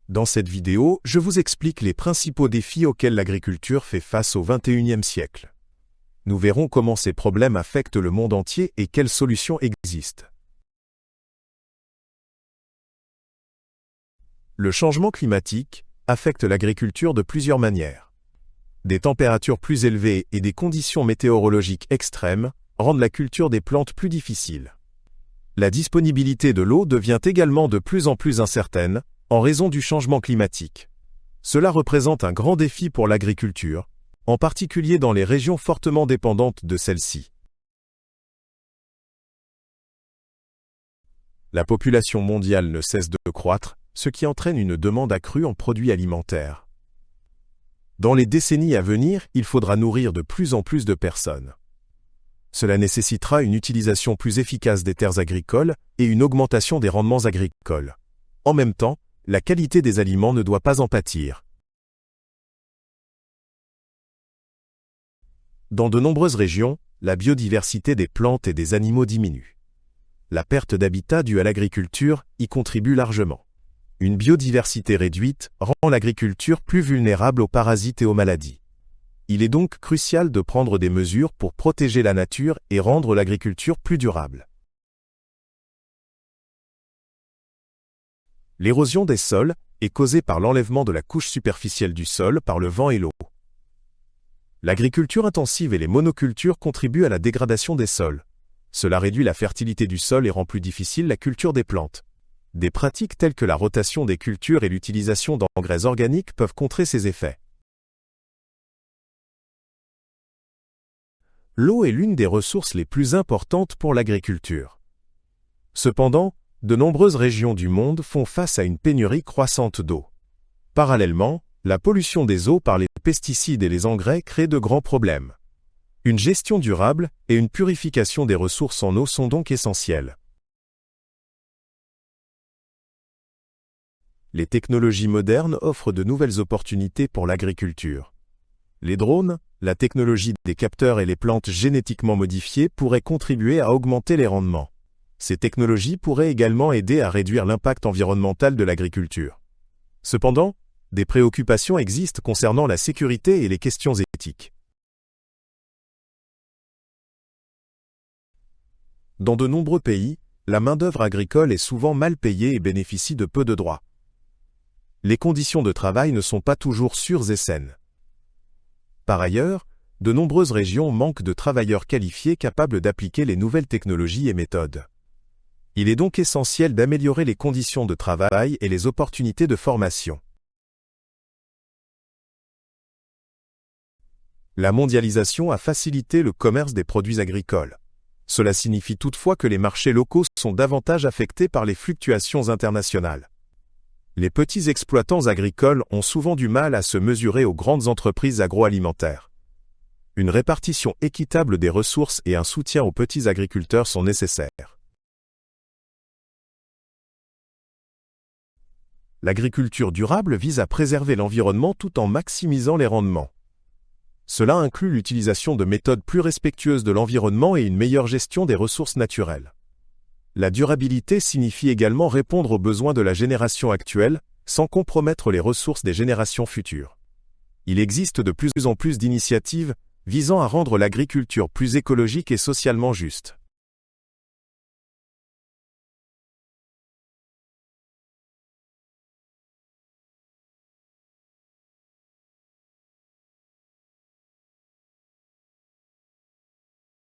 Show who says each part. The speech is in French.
Speaker 1: Dans cette vidéo, je vous explique les principaux défis auxquels l'agriculture fait face au XXIe siècle. Nous verrons comment ces problèmes affectent le monde entier et quelles solutions existent. Le changement climatique affecte l'agriculture de plusieurs manières. Des températures plus élevées et des conditions météorologiques extrêmes rendent la culture des plantes plus difficile. La disponibilité de l'eau devient également de plus en plus incertaine, en raison du changement climatique. Cela représente un grand défi pour l'agriculture, en particulier dans les régions fortement dépendantes de celle-ci. La population mondiale ne cesse de croître, ce qui entraîne une demande accrue en produits alimentaires. Dans les décennies à venir, il faudra nourrir de plus en plus de personnes. Cela nécessitera une utilisation plus efficace des terres agricoles et une augmentation des rendements agricoles. En même temps, la qualité des aliments ne doit pas en pâtir. Dans de nombreuses régions, la biodiversité des plantes et des animaux diminue. La perte d'habitat due à l'agriculture y contribue largement. Une biodiversité réduite rend l'agriculture plus vulnérable aux parasites et aux maladies. Il est donc crucial de prendre des mesures pour protéger la nature et rendre l'agriculture plus durable. L'érosion des sols est causée par l'enlèvement de la couche superficielle du sol par le vent et l'eau. L'agriculture intensive et les monocultures contribuent à la dégradation des sols. Cela réduit la fertilité du sol et rend plus difficile la culture des plantes. Des pratiques telles que la rotation des cultures et l'utilisation d'engrais organiques peuvent contrer ces effets. L'eau est l'une des ressources les plus importantes pour l'agriculture. Cependant, de nombreuses régions du monde font face à une pénurie croissante d'eau. Parallèlement, la pollution des eaux par les pesticides et les engrais crée de grands problèmes. Une gestion durable et une purification des ressources en eau sont donc essentielles. Les technologies modernes offrent de nouvelles opportunités pour l'agriculture. Les drones, la technologie des capteurs et les plantes génétiquement modifiées pourraient contribuer à augmenter les rendements. Ces technologies pourraient également aider à réduire l'impact environnemental de l'agriculture. Cependant, des préoccupations existent concernant la sécurité et les questions éthiques. Dans de nombreux pays, la main-d'œuvre agricole est souvent mal payée et bénéficie de peu de droits. Les conditions de travail ne sont pas toujours sûres et saines. Par ailleurs, de nombreuses régions manquent de travailleurs qualifiés capables d'appliquer les nouvelles technologies et méthodes. Il est donc essentiel d'améliorer les conditions de travail et les opportunités de formation. La mondialisation a facilité le commerce des produits agricoles. Cela signifie toutefois que les marchés locaux sont davantage affectés par les fluctuations internationales. Les petits exploitants agricoles ont souvent du mal à se mesurer aux grandes entreprises agroalimentaires. Une répartition équitable des ressources et un soutien aux petits agriculteurs sont nécessaires. L'agriculture durable vise à préserver l'environnement tout en maximisant les rendements. Cela inclut l'utilisation de méthodes plus respectueuses de l'environnement et une meilleure gestion des ressources naturelles. La durabilité signifie également répondre aux besoins de la génération actuelle, sans compromettre les ressources des générations futures. Il existe de plus en plus d'initiatives visant à rendre l'agriculture plus écologique et socialement juste.